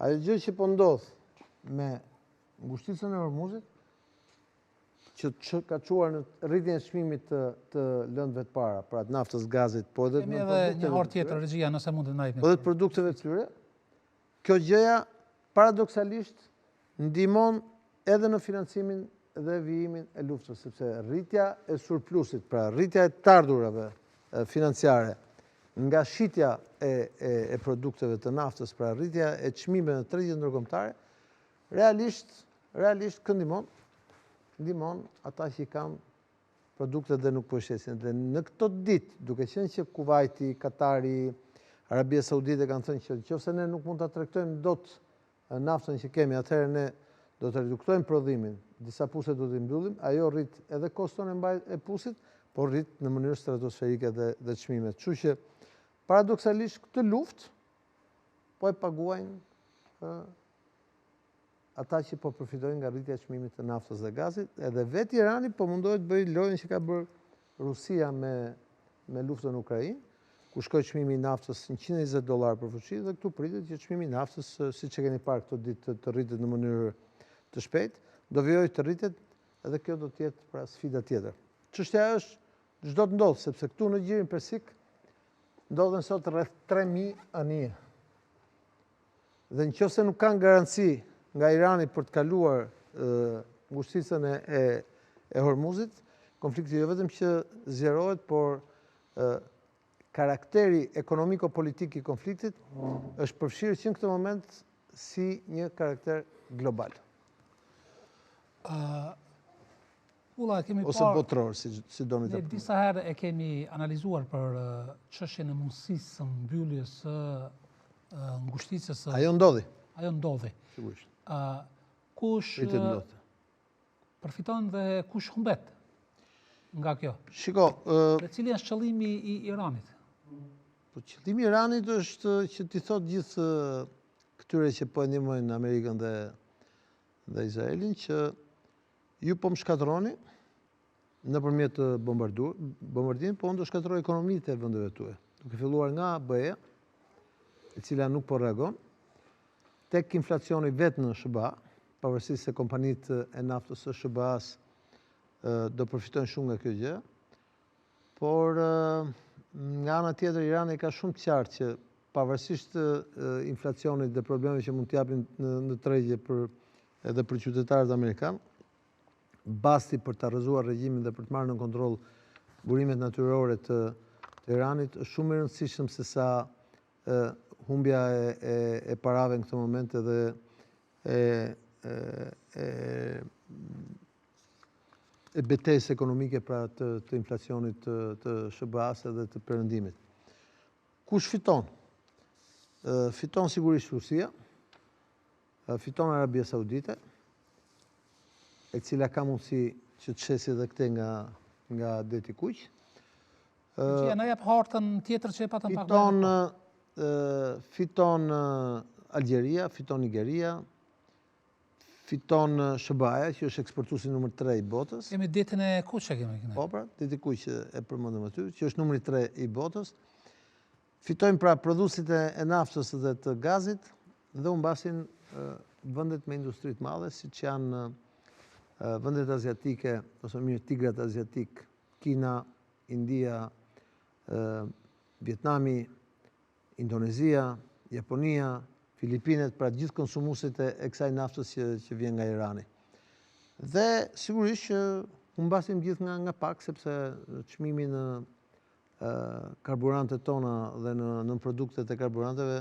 Ajo gjë që po ndodh me ngushticën e Hormuzit, që ka çuar në rritjen e çmimit të lëndëve të para, pra të naftës, gazit, po edhe Kemi edhe një orë tjetër, regjia, nëse mund të na jepni. Po edhe të produkteve të tyre, kjo gjëja paradoksalisht ndihmon edhe në financimin dhe vijimin e luftës, sepse rritja e surplusit, pra rritja e të ardhurave financiare nga shitja e produkteve të naftës, pra rritja e çmimeve në tregjet ndërkombëtare, realisht ndihmon ata që kanë produkte dhe nuk po shesin. Dhe në këto ditë, duke qenë që Kuvaiti, Katari, Arabia Saudite kanë thënë që nëse ne nuk mund ta tregtojmë dot naftën që kemi, atëherë ne do të reduktojmë prodhimin, disa puse do t'i mbyllim, ajo rrit edhe koston e pusit, por rrit në mënyrë stratosferike dhe çmimet. Kështu që paradoksalisht këtë luftë po e paguajnë ata që po përfitojnë nga rritja e çmimit të naftës dhe gazit, edhe vetë Irani po mundohet të bëjë lojën që ka bërë Rusia me luftën në Ukrainë, ku shkoi çmimi i naftës $120 për fuqi dhe këtu pritet që çmimi i naftës, siç e keni parë këto ditë, të rritet në mënyrë të shpejtë, do vijojë të rritet, edhe kjo do të jetë pra sfida tjetër. Çështja është çdo të ndodh, sepse këtu në gjirin persik ndodhen sot rreth 3000 anije. Dhe nëse nuk kanë garanci nga Irani për të kaluar ngushticën e Hormuzit, konflikti jo vetëm që zgjerohet, por karakteri ekonomiko-politik i konfliktit është përfshirë që në këtë moment si një karakter global. Ose botror, si doni të përmendim. Disa herë e kemi analizuar për çështjen e mundësisë së mbylljes së ngushticës. Ajo ndodhi. Ajo ndodhi. Sigurisht. Kush përfiton dhe kush humbet nga kjo? Shiko, dhe cili është qëllimi i Iranit? Qëllimi i Iranit është që t'i thotë gjithë këtyre që po ndihmojnë Amerikën dhe Izraelin që ju po më shkatroni nëpërmjet bombardimit, po unë do shkatroj ekonomitë e vendeve tuaja. Duke filluar nga BE, e cila nuk po reagon, tek inflacioni vetë në SBA, pavarësisht se kompanitë e naftës së SBA-s do përfitojnë shumë nga kjo gjë, por nga ana tjetër Irani ka shumë të qartë që pavarësisht inflacionit dhe problemeve që mund t'japin në tregje edhe për qytetarët amerikanë, basti për të arrëzuar regjimin dhe për të marrë në kontroll burimet natyrore të Iranit është shumë e rëndësishëm se sa humbja e parave në këtë moment edhe e betejës ekonomike pra të inflacionit të SBA-s edhe të perëndimit. Kush fiton? Fiton sigurisht Rusia, fiton Arabia Saudite, e cila ka mundësi që të shesi edhe këte nga deti kuq. Na jep hartën tjetër që e patëm pak. Fiton Algjeria, fiton Nigeria, fiton SBA-ja, që është eksportuesi numër 3 i botës. Kemi detin e kuq që kemi. Po pra, deti kuq e përmendëm aty, që është numri 3 i botës. Fitojnë pra prodhuesit e naftës dhe të gazit dhe humbasin vendet me industri të madhe, siç janë vendet aziatike, ose mirë tigrat aziatik, Kina, India, Vietnami, Indonezia, Japonia, Filipinet, pra gjithë konsumuesit e kësaj naftës që vjen nga Irani. Dhe sigurisht që humbasim gjithë nga pak, sepse çmimi në karburantet tona dhe në produktet e karburanteve